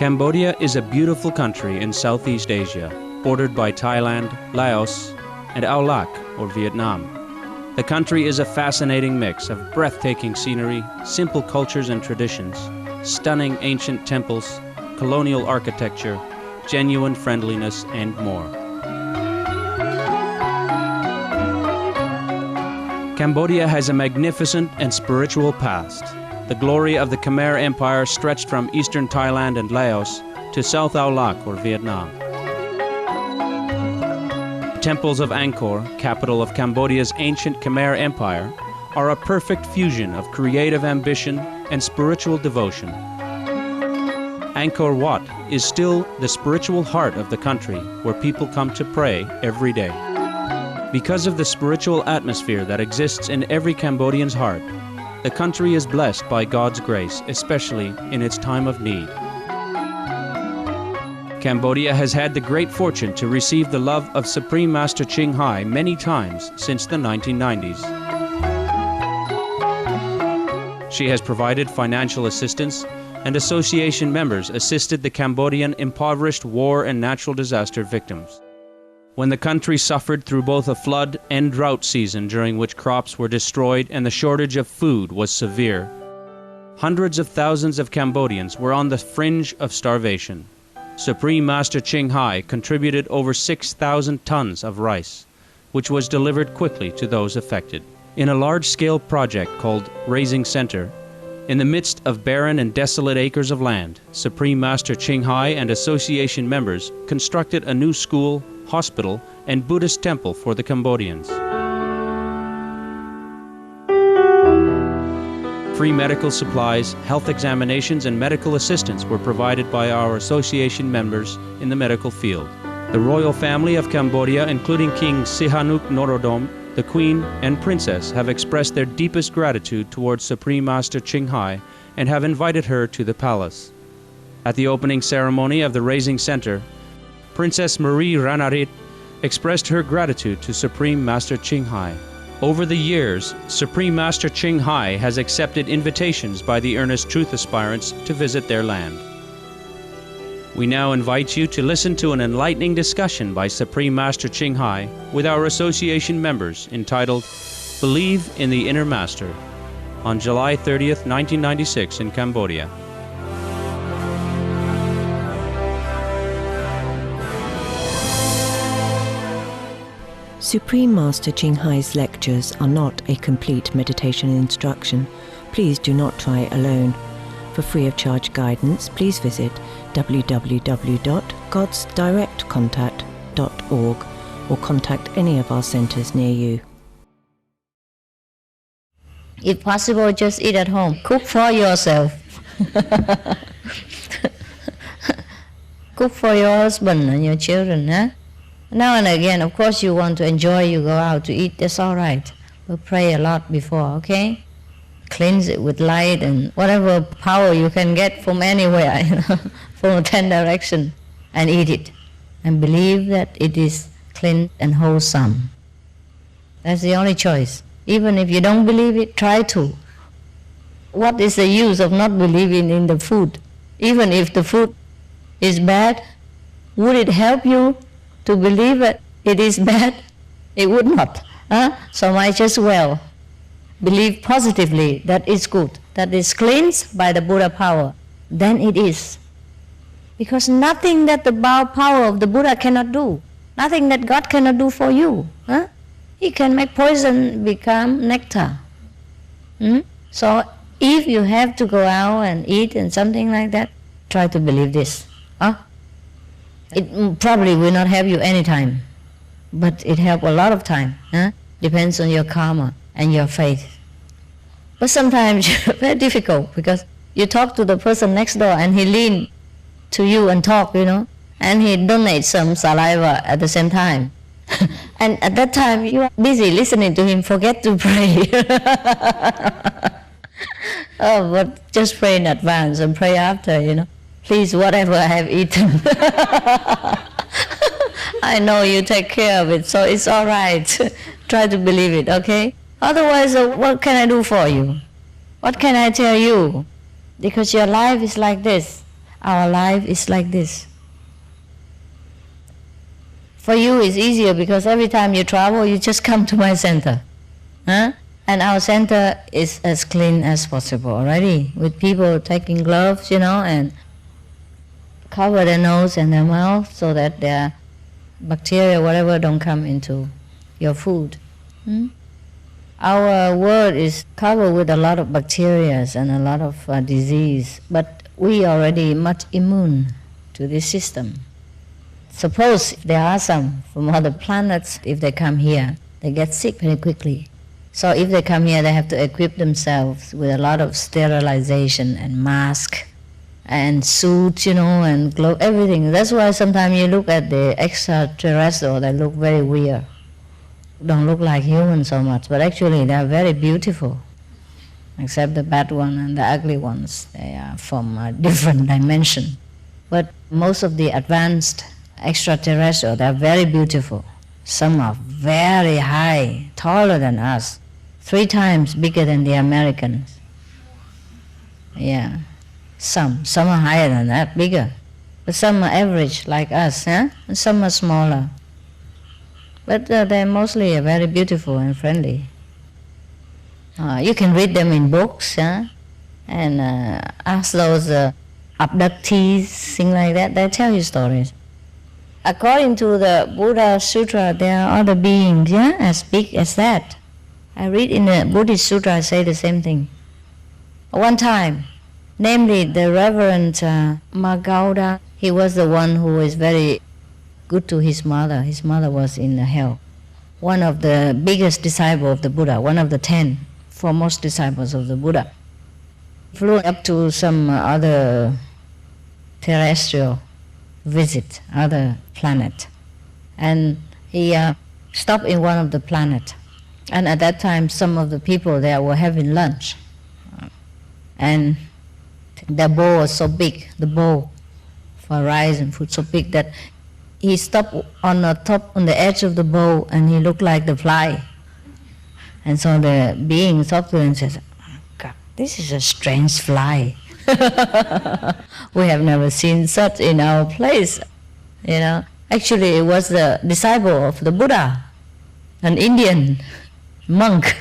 Cambodia is a beautiful country in Southeast Asia, bordered by Thailand, Laos, and Ao Lac, or Vietnam. The country is a fascinating mix of breathtaking scenery, simple cultures and traditions, stunning ancient temples, colonial architecture, genuine friendliness, and more. Cambodia has a magnificent and spiritual past. The glory of the Khmer Empire stretched from eastern Thailand and Laos to South Ao Lac, or Vietnam. The temples of Angkor, capital of Cambodia's ancient Khmer Empire, are a perfect fusion of creative ambition and spiritual devotion. Angkor Wat is still the spiritual heart of the country, where people come to pray every day. Because of the spiritual atmosphere that exists in every Cambodian's heart, the country is blessed by God's grace, especially in its time of need. Cambodia has had the great fortune to receive the love of Supreme Master Ching Hai many times since the 1990s. She has provided financial assistance, and association members assisted the Cambodian impoverished war and natural disaster victims. When the country suffered through both a flood and drought season during which crops were destroyed and the shortage of food was severe, hundreds of thousands of Cambodians were on the fringe of starvation. Supreme Master Ching Hai contributed over 6,000 tons of rice, which was delivered quickly to those affected. In a large-scale project called Raising Center, in the midst of barren and desolate acres of land, Supreme Master Ching Hai and association members constructed a new school, hospital, and Buddhist temple for the Cambodians. Free medical supplies, health examinations, and medical assistance were provided by our association members in the medical field. The royal family of Cambodia, including King Sihanouk Norodom, the Queen, and Princess, have expressed their deepest gratitude towards Supreme Master Ching Hai and have invited her to the palace. At the opening ceremony of the Raising Center, Princess Marie Ranarit expressed her gratitude to Supreme Master Ching Hai. Over the years, Supreme Master Ching Hai has accepted invitations by the earnest truth aspirants to visit their land. We now invite you to listen to an enlightening discussion by Supreme Master Ching Hai with our association members entitled Believe in the Inner Master on July 30th, 1996 in Cambodia. Supreme Master Ching Hai's lectures are not a complete meditation instruction. Please do not try alone. For free of charge guidance, please visit www.godsdirectcontact.org or contact any of our centers near you. If possible, just eat at home. Cook for yourself. Cook for your husband and your children, huh? Now and again, of course, you want to enjoy, you go out to eat, that's all right. But pray a lot before, okay? Cleanse it with light and whatever power you can get from anywhere, from 10 directions, and eat it. And believe that it is clean and wholesome. That's the only choice. Even if you don't believe it, try to. What is the use of not believing in the food? Even if the food is bad, would it help you to believe that it is bad? It would not. So might as well believe positively that it's good, that it's cleansed by the Buddha power. Then it is. Because nothing that the power of the Buddha cannot do, nothing that God cannot do for you. He can make poison become nectar. So if you have to go out and eat and something like that, try to believe this. It probably will not help you any time, but it helps a lot of time. Depends on your karma and your faith. But sometimes it's very difficult because you talk to the person next door and he lean to you and talk, and he donates some saliva at the same time. And at that time you are busy listening to him, forget to pray. But just pray in advance and pray after, Please, whatever I have eaten, I know you take care of it, so it's all right. Try to believe it, okay? Otherwise, what can I do for you? What can I tell you? Because your life is like this. our life is like this. For you it's easier because every time you travel, you just come to my center. Huh? And our center is as clean as possible already, with people taking gloves, and cover their nose and their mouth so that their bacteria, whatever, don't come into your food. Our world is covered with a lot of bacteria and a lot of disease, but we are already much immune to this system. Suppose if there are some from other planets, if they come here, they get sick very quickly. So if they come here, they have to equip themselves with a lot of sterilization and mask and suits, and glove, everything. That's why sometimes you look at the extraterrestrial, they look very weird. Don't look like humans so much, but actually they are very beautiful. Except the bad one and the ugly ones, they are from a different dimension. But most of the advanced extraterrestrial, they are very beautiful. Some are very high, taller than us, 3 times bigger than the Americans. Yeah, some are higher than that, bigger. But some are average like us, and some are smaller. But they're mostly very beautiful and friendly. You can read them in books, and ask those abductees, things like that, they tell you stories. According to the Buddha Sutra, there are other beings, as big as that. I read in the Buddhist Sutra, I say the same thing. One time, namely the Reverend Magauda, he was the one who was very good to his mother. His mother was in hell. One of the biggest disciples of the Buddha, one of the 10 foremost disciples of the Buddha, flew up to some other terrestrial visit, other planet. And he stopped in one of the planet. And at that time, some of the people there were having lunch. And the bowl was so big, the bowl for rice and food so big that he stopped on the edge of the bowl, and he looked like the fly. And so the being talked to him and says, God, this is a strange fly. We have never seen such in our place. Actually it was the disciple of the Buddha, an Indian monk.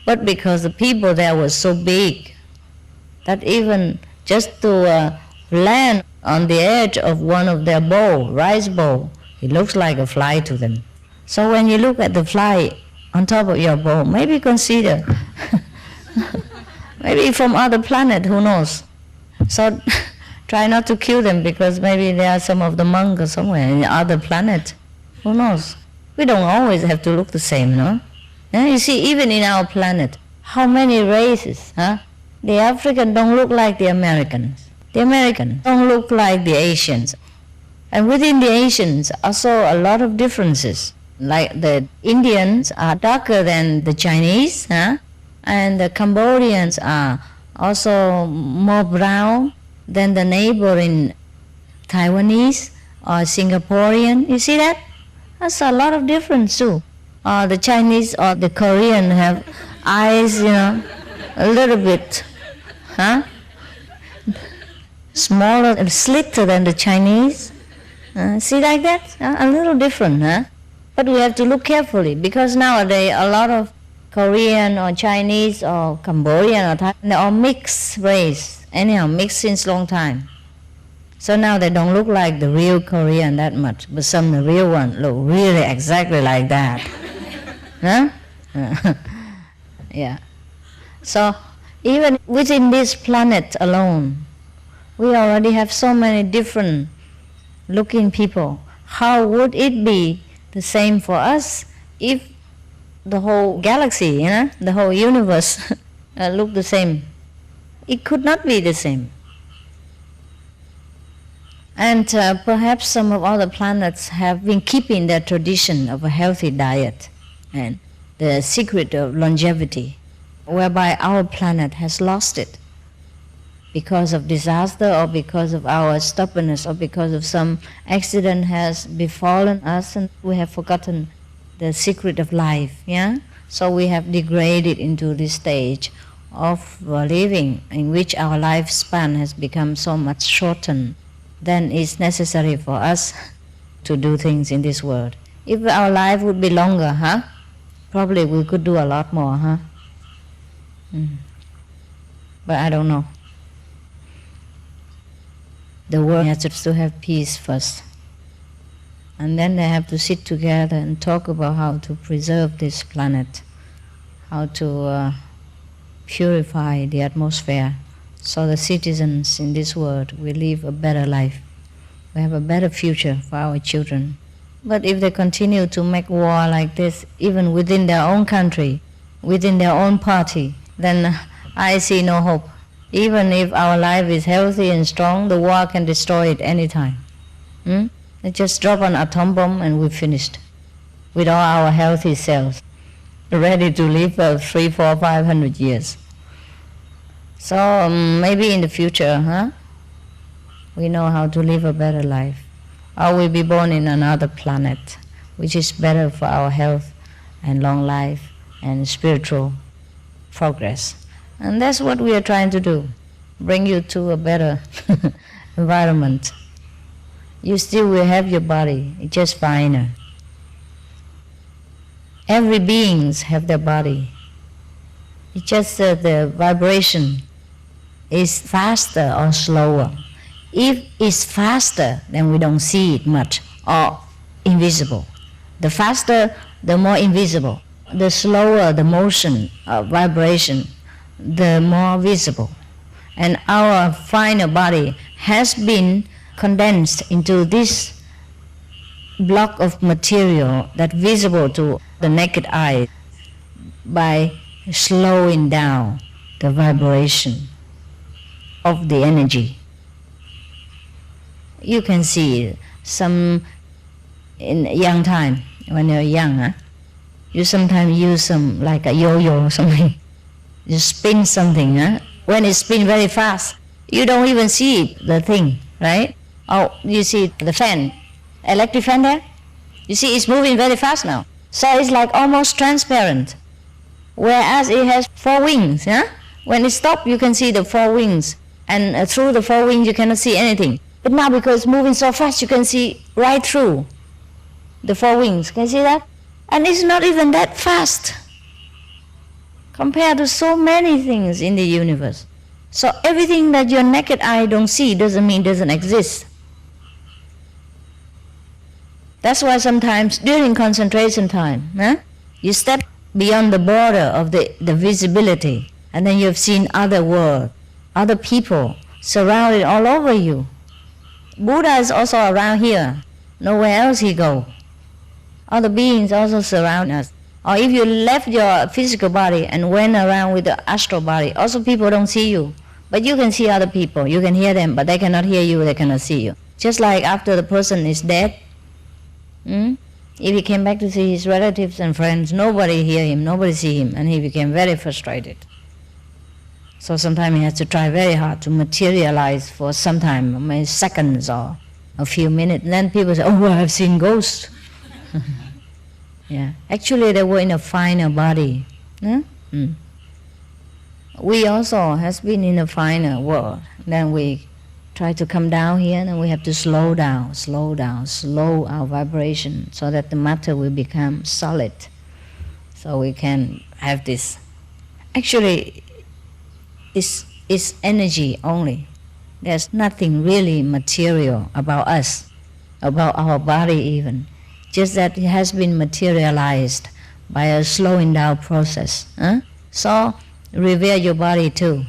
But because the people there were so big that even just to land on the edge of one of their bowl, rice bowl, it looks like a fly to them. So when you look at the fly on top of your bowl, maybe consider, maybe from other planet, who knows? So try not to kill them, because maybe there are some of the monks somewhere in other planet. Who knows? We don't always have to look the same, no? Yeah, you see, even in our planet, how many races, huh? The African don't look like the Americans. The Americans don't look like the Asians. And within the Asians, also a lot of differences. Like the Indians are darker than the Chinese, huh? And the Cambodians are also more brown than the neighboring Taiwanese or Singaporean. You see that? That's a lot of difference too. The Chinese or the Korean have eyes, a little bit, smaller and sliter than the Chinese. See like that? A little different, huh? But we have to look carefully, because nowadays a lot of Korean or Chinese or Cambodian or Thai, they're all mixed race, anyhow, mixed since long time. So now they don't look like the real Korean that much, but some of the real ones look really exactly like that. Huh? Yeah. So even within this planet alone, we already have so many different looking people. How would it be the same for us if the whole galaxy, the whole universe looked the same? It could not be the same. And perhaps some of other planets have been keeping their tradition of a healthy diet and the secret of longevity, whereby our planet has lost it because of disaster, or because of our stubbornness, or because of some accident has befallen us and we have forgotten the secret of life, yeah? So we have degraded into this stage of living, in which our lifespan has become so much shortened, then it's necessary for us to do things in this world. If our life would be longer, probably we could do a lot more, But I don't know. The world has to have peace first. And then they have to sit together and talk about how to preserve this planet, how to purify the atmosphere, so the citizens in this world will live a better life. We have a better future for our children. But if they continue to make war like this, even within their own country, within their own party, then I see no hope. Even if our life is healthy and strong, the war can destroy it anytime. They just drop an atom bomb and we're finished with all our healthy cells, ready to live for 300, 400, 500 years. So maybe in the future, we know how to live a better life. Or we'll be born in another planet, which is better for our health and long life and spiritual progress. And that's what we are trying to do, bring you to a better environment. You still will have your body, it's just finer. Every beings have their body. It's just the vibration is faster or slower. If it's faster, then we don't see it much, or invisible. The faster, the more invisible. The slower the motion of vibration, the more visible. And our finer body has been condensed into this block of material that's visible to the naked eye by slowing down the vibration of the energy. You can see some in young time, when you're young, you sometimes use some like a yo-yo or something. You spin something, when it spins very fast, you don't even see the thing, right? Oh, you see the fan, electric fan there? You see it's moving very fast now. So it's like almost transparent. Whereas it has 4 wings, When it stops, you can see the 4 wings. And through the 4 wings, you cannot see anything. But now because it's moving so fast, you can see right through the 4 wings. Can you see that? And it's not even that fast compared to so many things in the universe. So everything that your naked eye don't see doesn't mean it doesn't exist. That's why sometimes during concentration time, you step beyond the border of the visibility, and then you've seen other world, other people surrounded all over you. Buddha is also around here. Nowhere else he go. Other beings also surround us. Or if you left your physical body and went around with the astral body, also people don't see you. But you can see other people. You can hear them, but they cannot hear you, they cannot see you. Just like after the person is dead, if he came back to see his relatives and friends, nobody hear him, nobody see him, and he became very frustrated. So sometimes he has to try very hard to materialize for some time, maybe seconds or a few minutes. And then people say, oh, I've seen ghosts. Yeah, actually they were in a finer body. We also has been in a finer world. Then we try to come down here, and we have to slow our vibration so that the matter will become solid. So we can have this. Actually, it's energy only. There's nothing really material about us, about our body even. Just that it has been materialized by a slowing down process. So revere your body too.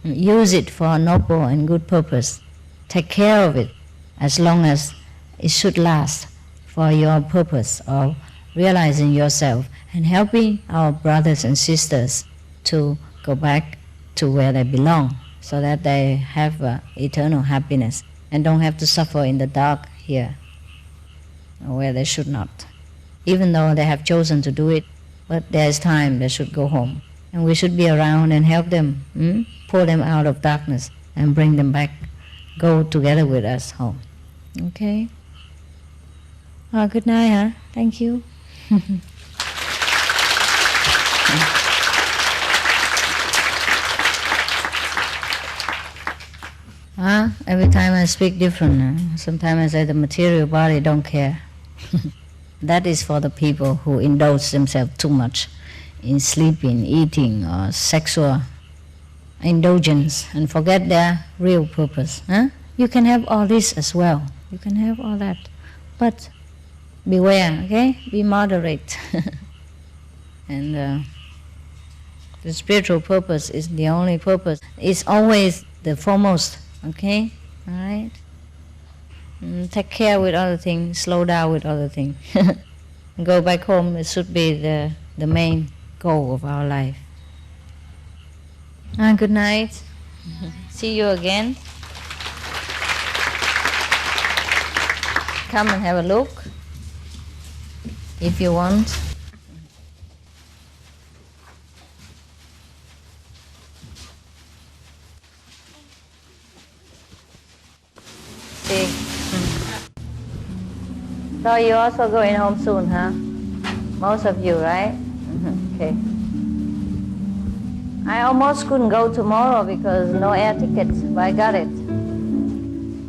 Use it for a noble and good purpose. Take care of it as long as it should last for your purpose of realizing yourself and helping our brothers and sisters to go back to where they belong, so that they have eternal happiness and don't have to suffer in the dark here where they should not. Even though they have chosen to do it, but there is time they should go home. And we should be around and help them, pull them out of darkness and bring them back, go together with us home. Okay? Good night, Thank you. Every time I speak different. Sometimes I say the material body don't care. That is for the people who indulge themselves too much in sleeping, eating, or sexual indulgence and forget their real purpose. You can have all this as well. You can have all that. But beware, okay? Be moderate. And the spiritual purpose is the only purpose. It's always the foremost, okay? All right? Take care with other things, slow down with other things. Go back home, it should be the main goal of our life. Good night. See you again. Come and have a look if you want. See. So you also going home soon, huh? Most of you, right? Okay. I almost couldn't go tomorrow because no air tickets, but I got it.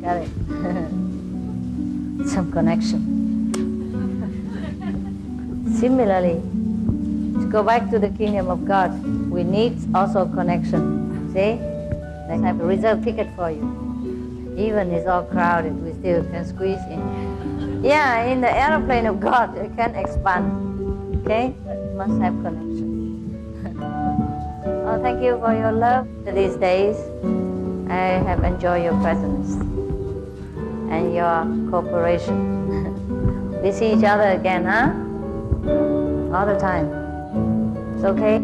Got it. Some connection. Similarly, to go back to the kingdom of God, we need also connection. See? They have a reserved ticket for you. Even it's all crowded, we still can squeeze in. Yeah, in the airplane of God, you can expand. Okay? Must have connection. Oh, thank you for your love these days. I have enjoyed your presence and your cooperation. We see each other again, huh? All the time. It's okay?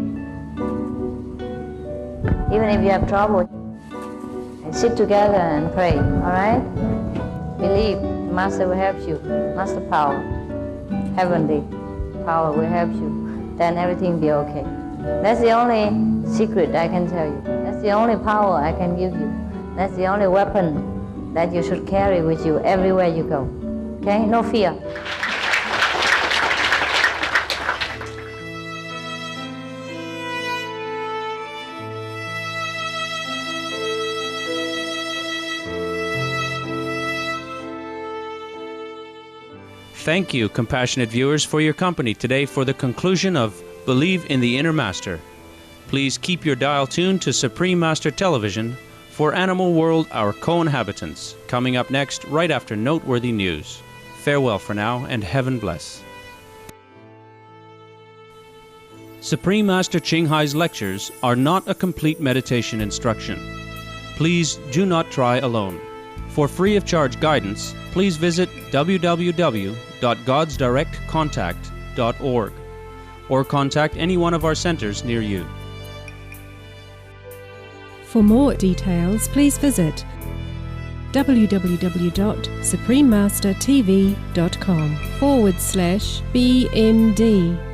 Even if you have trouble, sit together and pray, all right? Believe Master will help you. Master power, heavenly power will help you. Then everything will be okay. That's the only secret I can tell you. That's the only power I can give you. That's the only weapon that you should carry with you everywhere you go. Okay? No fear. Thank you, compassionate viewers, for your company today for the conclusion of Believe in the Inner Master. Please keep your dial tuned to Supreme Master Television for Animal World, Our Co-Inhabitants, coming up next right after noteworthy news. Farewell for now, and heaven bless. Supreme Master Ching Hai's lectures are not a complete meditation instruction. Please do not try alone. For free of charge guidance, please visit www.godsdirectcontact.org or contact any one of our centers near you. For more details, please visit www.suprememastertv.com/BMD.